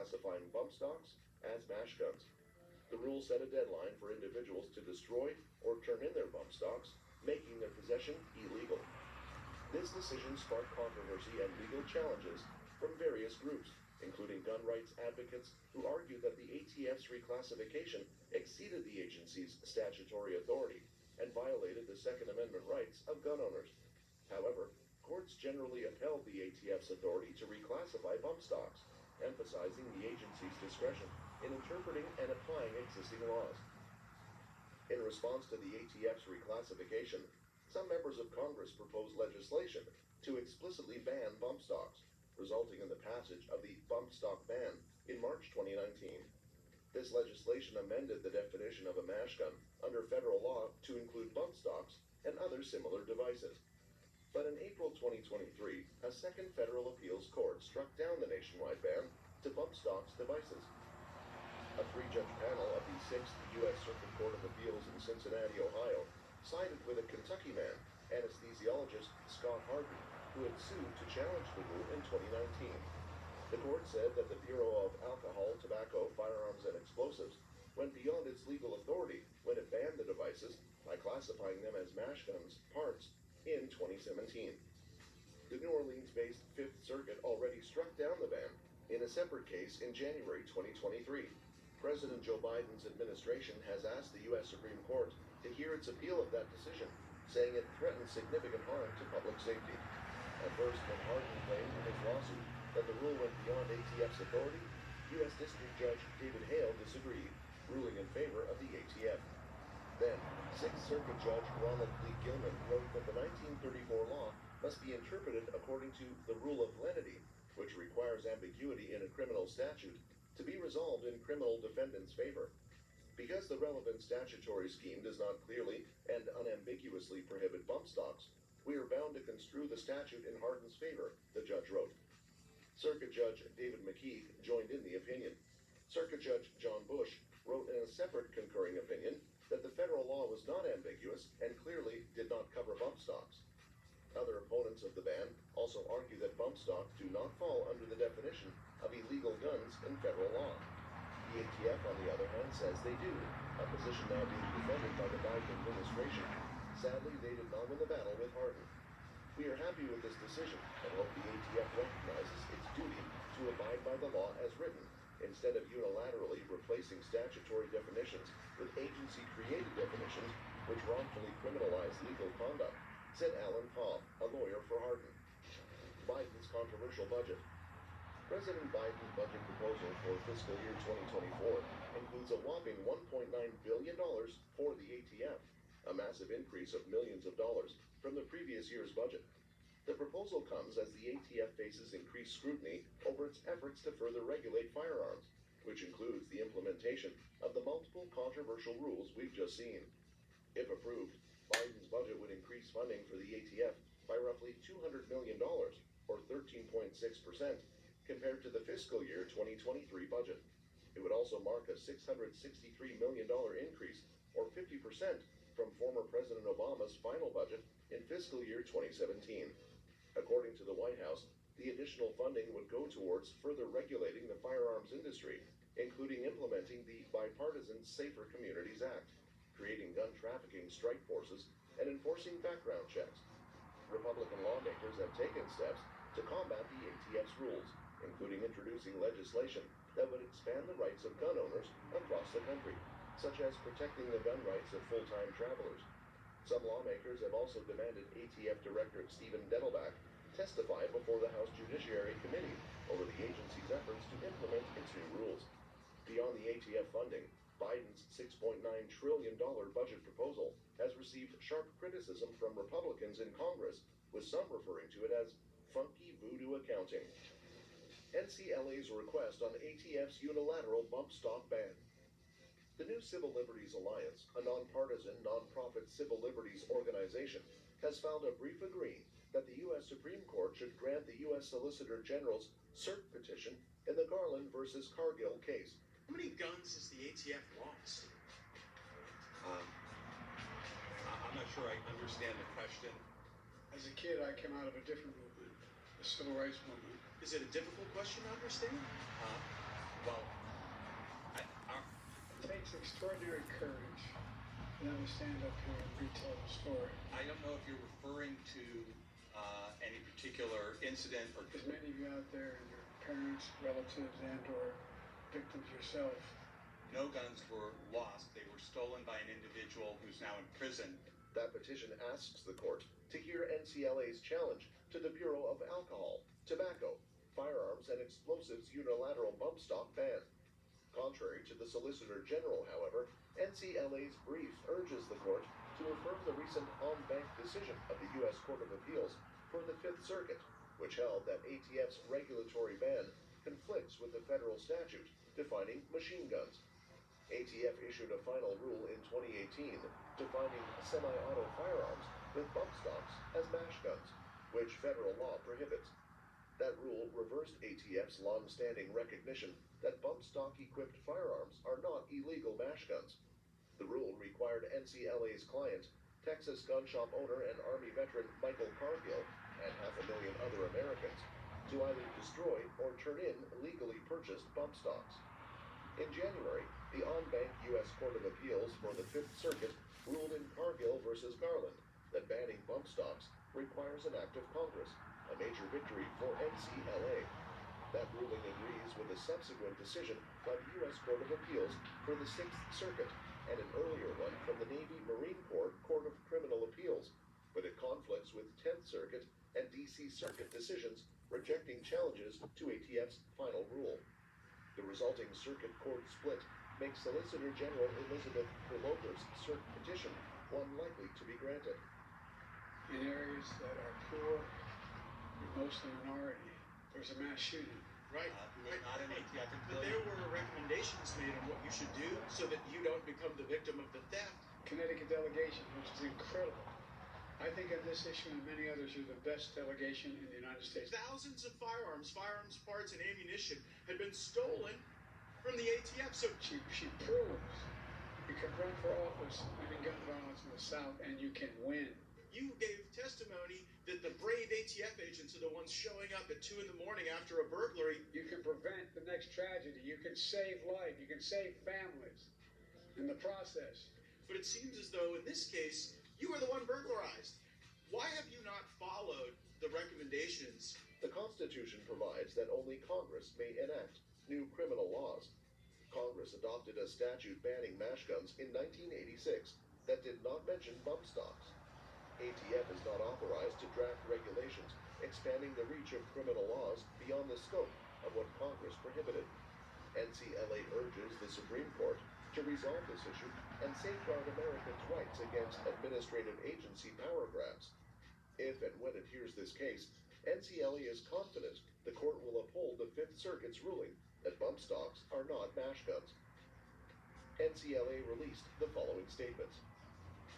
classifying bump stocks as mash guns. The rule set a deadline for individuals to destroy or turn in their bump stocks, making their possession illegal. This decision sparked controversy and legal challenges from various groups, including gun rights advocates who argued that the ATF's reclassification exceeded the agency's statutory authority and violated the Second Amendment rights of gun owners. However, courts generally upheld the ATF's authority to reclassify bump stocks, emphasizing the agency's discretion in interpreting and applying existing laws. In response to the ATF's reclassification, some members of Congress proposed legislation to explicitly ban bump stocks, resulting in the passage of the bump stock ban in March 2019. This legislation amended the definition of a mash gun under federal law to include bump stocks and other similar devices. But in April 2023, a second federal appeals court struck down the nationwide ban to bump stocks devices. A three-judge panel of the 6th U.S. Circuit Court of Appeals in Cincinnati, Ohio, sided with a Kentucky man, anesthesiologist Scott Harden, who had sued to challenge the rule in 2019. The court said that the Bureau of Alcohol, Tobacco, Firearms, and Explosives went beyond its legal authority when it banned the devices by classifying them as mash guns parts in 2017. The New Orleans-based Fifth Circuit already struck down the ban in a separate case in January 2023. President Joe Biden's administration has asked the U.S. Supreme Court to hear its appeal of that decision, saying it threatens significant harm to public safety. At first, when Harden claimed in his lawsuit that the rule went beyond ATF's authority, U.S. District Judge David Hale disagreed, ruling in favor of the ATF. Then, Sixth Circuit Judge Ronald Lee Gilman wrote that the 1934 law must be interpreted according to the rule of lenity, which requires ambiguity in a criminal statute to be resolved in criminal defendants' favor. Because the relevant statutory scheme does not clearly and unambiguously prohibit bump stocks, we are bound to construe the statute in Harden's favor, the judge wrote. Circuit Judge David McKeith joined in the opinion. Circuit Judge John Bush wrote in a separate concurring opinion that the federal law was not ambiguous and clearly did not cover bump stocks. Other opponents of the ban also argue that bump stocks do not fall under the definition of illegal guns in federal law. The ATF, on the other hand, says they do, a position now being defended by the Biden administration. Sadly, they did not win the battle with Harden. We are happy with this decision and hope the ATF recognizes its duty to abide by the law as written, instead of unilaterally replacing statutory definitions with agency-created definitions which wrongfully criminalize legal conduct, said Alan Cobb, a lawyer for Harden. Biden's controversial budget. President Biden's budget proposal for fiscal year 2024 includes a whopping $1.9 billion for the ATF, a massive increase of millions of dollars from the previous year's budget. The proposal comes as the ATF faces increased scrutiny over its efforts to further regulate firearms, which includes the implementation of the multiple controversial rules we've just seen. If approved, Biden's budget would increase funding for the ATF by roughly $200 million, or 13.6%, compared to the fiscal year 2023 budget. It would also mark a $663 million increase, or 50%, from former President Obama's final budget in fiscal year 2017. According to the White House, the additional funding would go towards further regulating the firearms industry, including implementing the bipartisan Safer Communities Act, creating gun trafficking strike forces, and enforcing background checks. Republican lawmakers have taken steps to combat the ATF's rules, including introducing legislation that would expand the rights of gun owners across the country, such as protecting the gun rights of full-time travelers. Some lawmakers have also demanded ATF Director Stephen Dettelbach testify before the House Judiciary Committee over the agency's efforts to implement its new rules. Beyond the ATF funding, Biden's $6.9 trillion budget proposal has received sharp criticism from Republicans in Congress, with some referring to it as funky voodoo accounting. NCLA's request on ATF's unilateral bump stock ban. The new Civil Liberties Alliance, a nonpartisan, nonprofit civil liberties organization, has filed a brief agreeing that the U.S. Supreme Court should grant the U.S. Solicitor General's cert petition in the Garland versus Cargill case. How many guns has the ATF lost? I'm not sure I understand the question. As a kid, I came out of a different movement, the civil rights movement. Is it a difficult question to understand? extraordinary courage for them to stand up here and retell the story. I don't know if you're referring to any particular incident or... As many of you out there and your parents, relatives, and or victims yourself. No guns were lost. They were stolen by an individual who's now in prison. That petition asks the court to hear NCLA's challenge to the Bureau of Alcohol, Tobacco, Firearms, and Explosives unilateral bump stock ban. Contrary to the Solicitor General, however, NCLA's brief urges the court to affirm the recent en banc decision of the U.S. Court of Appeals for the Fifth Circuit, which held that ATF's regulatory ban conflicts with the federal statute defining machine guns. ATF issued a final rule in 2018 defining semi-auto firearms with bump stocks as mash guns, which federal law prohibits. That rule reversed ATF's long-standing recognition that bump stock-equipped firearms are not illegal mash guns. The rule required NCLA's client, Texas gun shop owner and Army veteran Michael Cargill, and 500,000 other Americans, to either destroy or turn in legally purchased bump stocks. In January, the en banc U.S. Court of Appeals for the Fifth Circuit ruled in Cargill versus Garland that banning bump stocks requires an act of Congress, a major victory for NCLA. That ruling agrees with a subsequent decision by the U.S. Court of Appeals for the Sixth Circuit and an earlier one from the Navy Marine Corps Court of Criminal Appeals, but it conflicts with 10th Circuit and D.C. Circuit decisions rejecting challenges to ATF's final rule. The resulting circuit court split makes Solicitor General Elizabeth Perloper's cert petition one likely to be granted. In areas that are poor, mostly minority, there's a mass shooting. Right. Not an ATF But employee. there were recommendations made on what you should do so that you don't become the victim of the theft. Connecticut delegation, which is incredible. I think on this issue and many others, you're the best delegation in the United States. Thousands of firearms, parts, and ammunition had been stolen from the ATF. So She proves you can run for office ending gun violence in the South and you can win. you gave testimony that the brave ATF agents are the ones showing up at 2 a.m. after a burglary. You can prevent the next tragedy. You can save life. You can save families in the process. But it seems as though in this case, you were the one burglarized. Why have you not followed the recommendations? The Constitution provides that only Congress may enact new criminal laws. Congress adopted a statute banning mash guns in 1986 that did not mention bump stocks. ATF is not authorized to draft regulations expanding the reach of criminal laws beyond the scope of what Congress prohibited. NCLA urges the Supreme Court to resolve this issue and safeguard Americans' rights against administrative agency power grabs. If and when it hears this case, NCLA is confident the court will uphold the Fifth Circuit's ruling that bump stocks are not mash guns. NCLA released the following statements.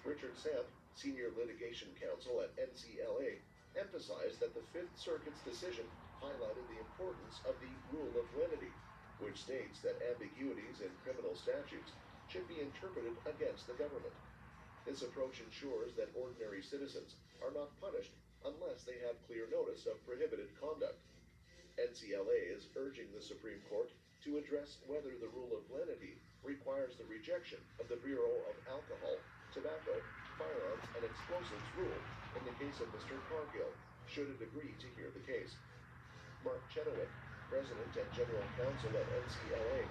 Richard Samp, Senior Litigation Counsel at NCLA, emphasized that the Fifth Circuit's decision highlighted the importance of the rule of lenity, which states that ambiguities in criminal statutes should be interpreted against the government. This approach ensures that ordinary citizens are not punished unless they have clear notice of prohibited conduct. NCLA is urging the Supreme Court to address whether the rule of lenity requires the rejection of the Bureau of Alcohol, Tobacco, Firearms, and Explosives rule in the case of Mr. Cargill, should it agree to hear the case. Mark Chenoweth, President and General Counsel at NCLA,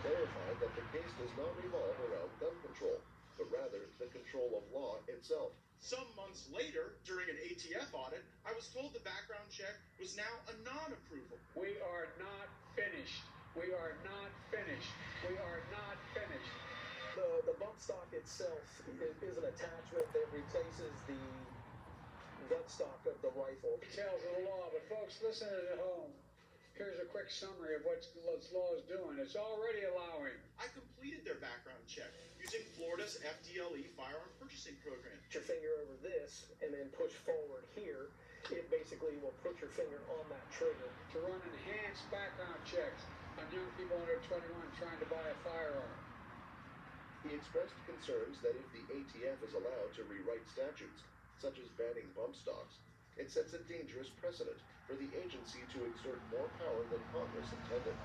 clarified that the case does not revolve around gun control, but rather the control of law itself. Some months later, during an ATF audit, I was told the background check was now a non-approval. We are not finished. We are not finished. We are not finished. The bump stock itself is an attachment that replaces the gun stock of the rifle. Details of the law, but folks, listen at home. Here's a quick summary of what this law is doing. It's already allowing. I completed their background check using Florida's FDLE firearm purchasing program. Put your finger over this and then push forward here. It basically will put your finger on that trigger. To run enhanced background checks on young people under 21 trying to buy a firearm. He expressed concerns that if the ATF is allowed to rewrite statutes, such as banning bump stocks, it sets a dangerous precedent for the agency to exert more power than Congress intended.